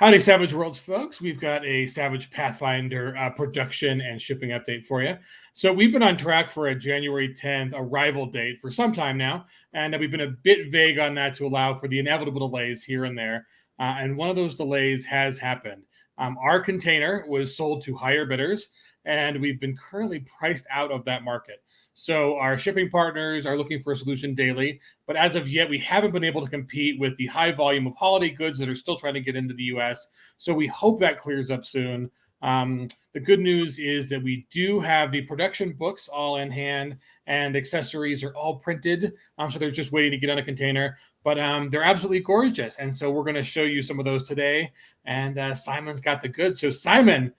Howdy, Savage Worlds folks. We've got a Savage Pathfinder production and shipping update for you. So we've been on track for a January 10th arrival date for some time now, and we've been a bit vague on that to allow for the inevitable delays here and there. And one of those delays has happened. Our container was sold to higher bidders, and we've been currently priced out of that market. So our shipping partners are looking for a solution daily, but as of yet, we haven't been able to compete with the high volume of holiday goods that are still trying to get into the US. So we hope that clears up soon. The good news is that we do have the production books all in hand, and accessories are all printed. So they're just waiting to get on a container, but they're absolutely gorgeous. And so we're going to show you some of those today. And Simon's got the goods. So Simon,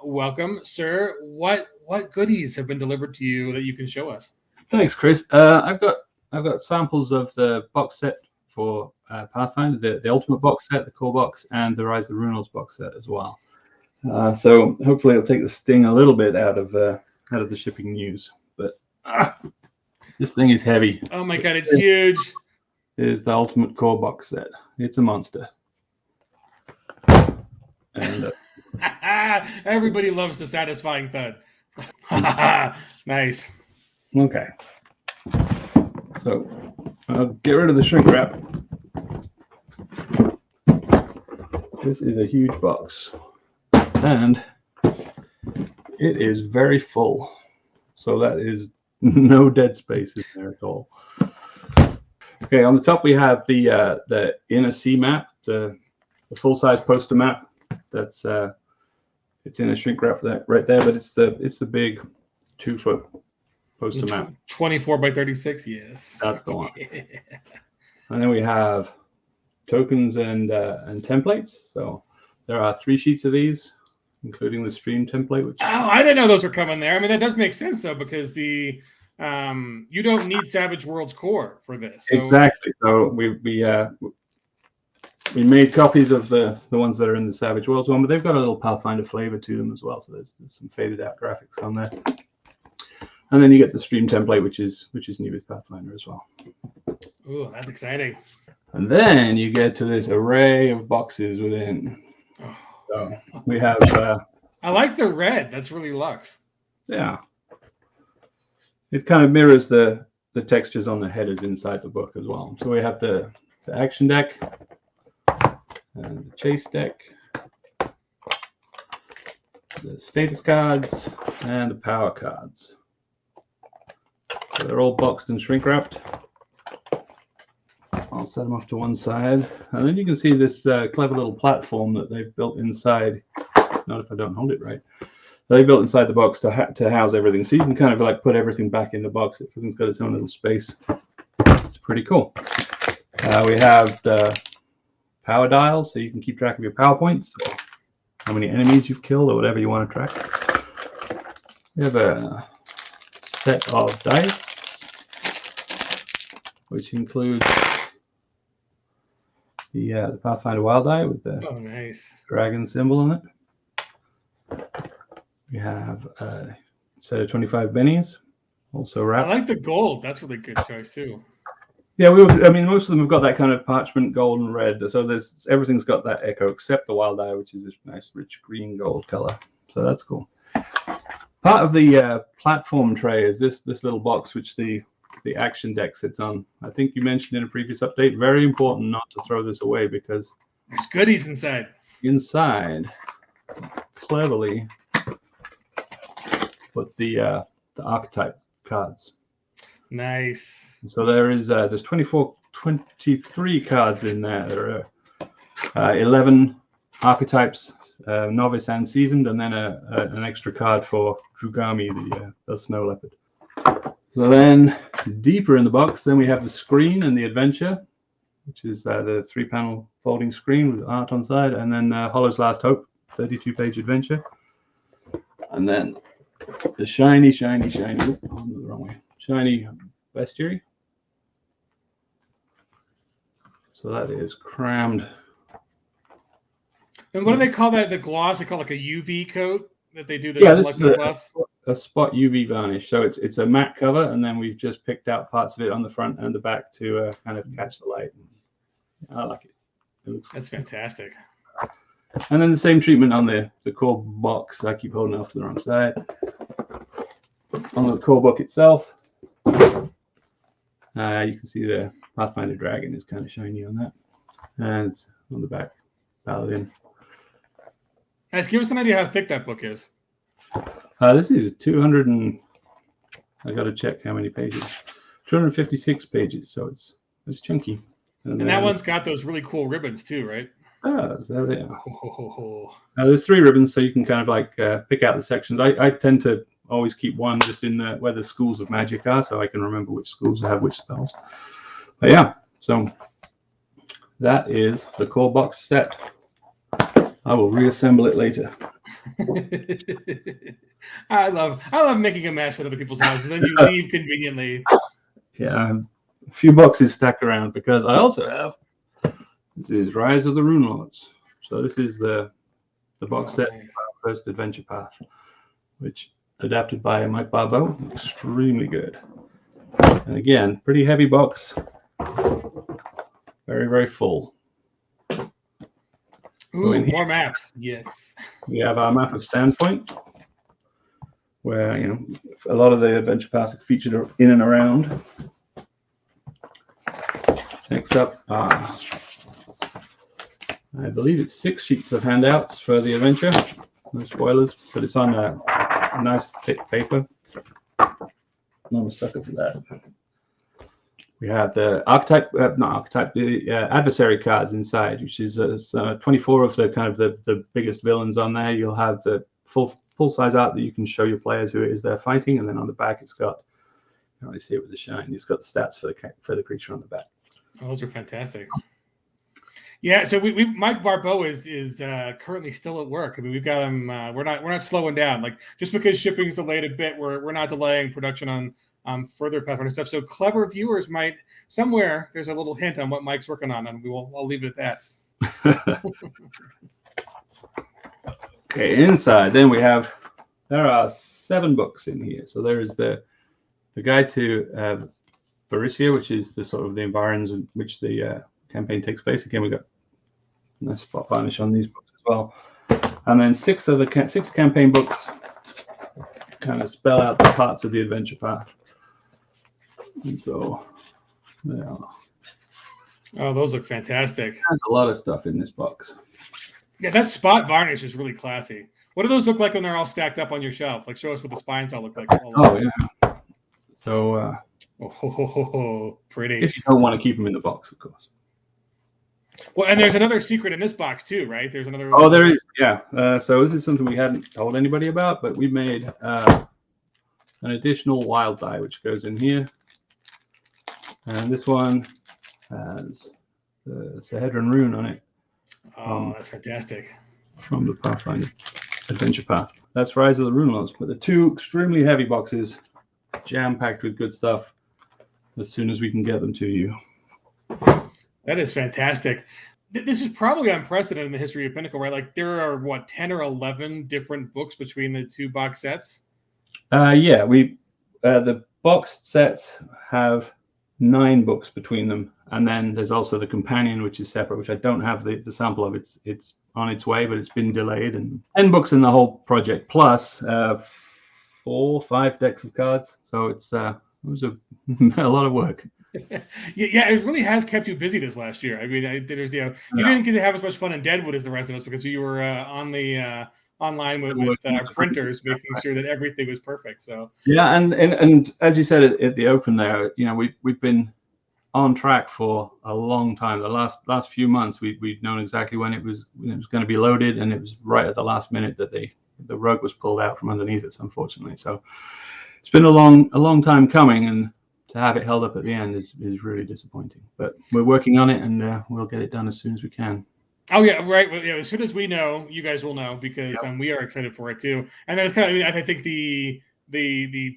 welcome, sir. What goodies have been delivered to you that you can show us? Thanks, Chris. I've got samples of the box set for Pathfinder, the Ultimate Box Set, the Core Box, and the Rise of the Runelords Box Set as well. So hopefully it'll take the sting a little bit out of the shipping news. But this thing is heavy. Oh my god, it's huge! It is the Ultimate Core Box Set. It's a monster. And everybody loves the satisfying thud. Nice. Okay. So I'll get rid of the shrink wrap. This is a huge box, and it is very full. So that is no dead space in there at all. Okay, on the top we have the inner sea map, the full-size poster map. That's it's in a shrink wrap right there, but it's the big 2-foot poster map. 24 by 36, yes. That's the one. Yeah. And then we have tokens and templates. So there are 3 sheets of these, including the stream template. Which I didn't know those were coming there. I mean, that does make sense though, because you don't need Savage Worlds Core for this. So. Exactly. So we made copies of the ones that are in the Savage Worlds one, but they've got a little Pathfinder flavor to them as well. So there's some faded out graphics on there. And then you get the stream template, which is new with Pathfinder as well. Ooh, that's exciting. And then you get to this array of boxes within. Oh. So we have. I like the red. That's really luxe. Yeah. It kind of mirrors the textures on the headers inside the book as well. So we have the action deck, and the chase deck, the status cards, and the power cards. So they're all boxed and shrink wrapped. I'll set them off to one side, and then you can see this clever little platform that they've built inside. Not if I don't hold it right. They built inside the box to house everything, so you can kind of like put everything back in the box. Everything's got its own little space. It's pretty cool. We have the power dials, so you can keep track of your power points, so how many enemies you've killed or whatever you want to track. We have a set of dice, which includes the Pathfinder Wild Die with the nice dragon symbol on it. We have a set of 25 bennies, also wrapped. I like the gold. That's really good choice too. Yeah, most of them have got that kind of parchment gold and red. So everything's got that echo except the Wild Eye, which is this nice rich green gold color. So that's cool. Part of the platform tray is this little box which the action deck sits on. I think you mentioned in a previous update, very important not to throw this away because there's goodies inside. Inside, cleverly put the archetype cards. Nice. So there's 23 cards in there. There are 11 archetypes, novice and seasoned, and then an extra card for Drugami, the snow leopard. So then deeper in the box, then we have the screen and the adventure, which is the 3-panel folding screen with art on side, and then Hollow's Last Hope, 32-page adventure, and then the shiny bestiary. So that is crammed. And what do they call that? The gloss? They call it like a UV coat that they do. Yeah, this is a spot UV varnish. So it's a matte cover, and then we've just picked out parts of it on the front and the back to kind of catch the light. I like it. It looks That's fantastic. And then the same treatment on the core box. I keep holding off to the wrong side. On the core book itself, you can see the Pathfinder dragon is kind of shiny on that. And on the back, paladin. Guys, give us an idea how thick that book is. This is 200 and I got to check how many pages. 256 pages, so it's chunky. And that one's got those really cool ribbons too, right? So there they are. There's 3 ribbons, so you can kind of like pick out the sections. I tend to always keep one just in where the schools of magic are, so I can remember which schools have which spells. But yeah, so that is the core box set. I will reassemble it later. I love making a mess at other people's houses, and then you leave conveniently. Yeah, a few boxes stacked around because I also have. This is Rise of the Runelords. So this is the box set of our first adventure path, which adapted by Mike Barbeau. Extremely good. And again, pretty heavy box. Very, very full. Ooh, more maps. Yes. We have our map of Sandpoint, where a lot of the adventure paths are featured in and around. Next up, I believe it's 6 sheets of handouts for the adventure. No spoilers, but it's on a nice thick paper. I'm a sucker for that. We have the adversary cards inside, which is 24 of the kind of the biggest villains on there. You'll have the full size art that you can show your players who it is they're fighting, and then on the back it's got, you know, you see it with the shine. It's got the stats for the creature on the back. Oh, those are fantastic. Yeah, so we Mike Barbeau is currently still at work. I mean, we've got him. We're not slowing down. Like, just because shipping's delayed a bit, we're not delaying production on further Pathfinder stuff. So clever viewers might somewhere there's a little hint on what Mike's working on, and I'll leave it at that. Okay, inside then there are 7 books in here. So there is the guide to Barisia, which is the sort of the environs in which the campaign takes place. Again, we've got nice spot varnish on these books as well, and then 6 campaign books kind of spell out the parts of the adventure path. And so, yeah. Oh, those look fantastic. There's a lot of stuff in this box. Yeah, that spot varnish is really classy. What do those look like when they're all stacked up on your shelf? Like, show us what the spines all look like. Oh, yeah. So, pretty. If you don't want to keep them in the box, of course. Well, and there's another secret in this box too, right? There's another. Oh, there is. Yeah. So this is something we hadn't told anybody about, but we made an additional wild die which goes in here, and this one has the Sahedron rune on it. Oh, that's fantastic. From the Pathfinder Adventure Path. That's Rise of the Runelords. But the 2 extremely heavy boxes, jam-packed with good stuff, as soon as we can get them to you. That is fantastic. This is probably unprecedented in the history of Pinnacle, right? Like, there are, 10 or 11 different books between the 2 box sets? Yeah, the boxed sets have 9 books between them. And then there's also the companion, which is separate, which I don't have the sample of. It's on its way, but it's been delayed. And 10 books in the whole project, plus 4 or 5 decks of cards. So it was a lot of work. Yeah, it really has kept you busy this last year. I mean, you didn't get to have as much fun in Deadwood as the rest of us because you were on the online with printers, making sure that everything was perfect. So yeah, and as you said at the open there, you know, we've been on track for a long time. The last few months, we'd known exactly when it was going to be loaded, and it was right at the last minute that the rug was pulled out from underneath us, unfortunately. So it's been a long time coming, and to have it held up at the end is really disappointing. But we're working on it, and we'll get it done as soon as we can. Oh yeah, right. Well, as soon as we know, you guys will know, because we are excited for it too. And that's I think the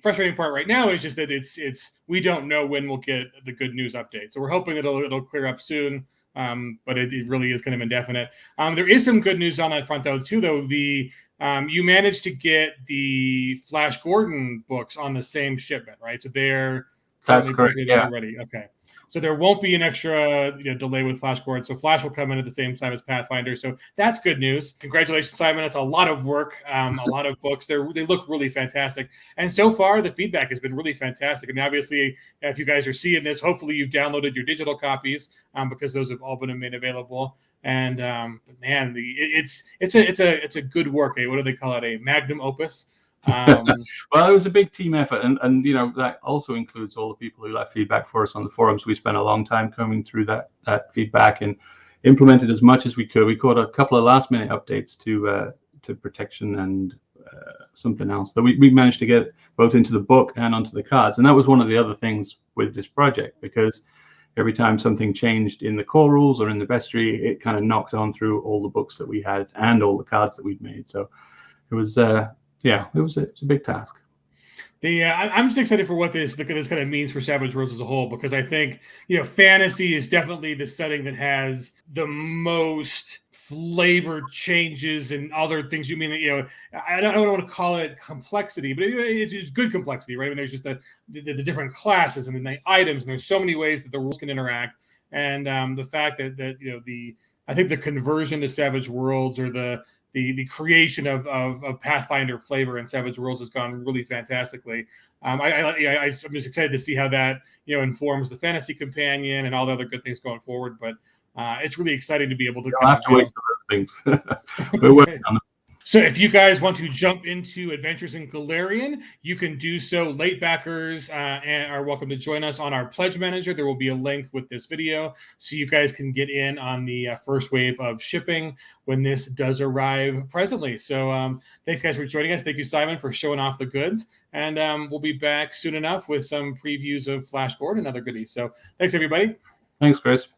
frustrating part right now is just that it's we don't know when we'll get the good news update. So we're hoping it'll clear up soon. But it really is kind of indefinite. There is some good news on that front though. You managed to get the Flash Gordon books on the same shipment, right? So they're That's currently correct. printed Yeah. already. Okay. So there won't be an extra delay with Flash Gordon. So Flash will come in at the same time as Pathfinder. So that's good news. Congratulations, Simon. It's a lot of work, a lot of books. They look really fantastic. And so far, the feedback has been really fantastic. I mean, obviously, if you guys are seeing this, hopefully you've downloaded your digital copies because those have all been made available. And man, it's a good work. What do they call it? A magnum opus. Well, it was a big team effort, and that also includes all the people who left feedback for us on the forums. We spent a long time combing through that feedback and implemented as much as we could. We caught a couple of last minute updates to protection and something else that we managed to get both into the book and onto the cards. And that was one of the other things with this project, because every time something changed in the core rules or in the bestiary, it kind of knocked on through all the books that we had and all the cards that we'd made. So it was it was a big task. I'm just excited for what this kind of means for Savage Worlds as a whole, because I think fantasy is definitely the setting that has the most flavor changes and other things. You mean I don't want to call it complexity, but it's good complexity, right? I mean, there's just the different classes and the items, and there's so many ways that the rules can interact, and the fact that I think the conversion to Savage Worlds, or the creation of Pathfinder flavor in Savage Worlds has gone really fantastically. I'm just excited to see how that informs the fantasy companion and all the other good things going forward. But it's really exciting to be able to. You'll have to wait for those things. We're working on them. So if you guys want to jump into Adventures in Galarian, you can do so. Late backers and are welcome to join us on our Pledge Manager. There will be a link with this video, so you guys can get in on the first wave of shipping when this does arrive presently. So thanks, guys, for joining us. Thank you, Simon, for showing off the goods. And we'll be back soon enough with some previews of Flash Gordon and other goodies. So thanks, everybody. Thanks, Chris.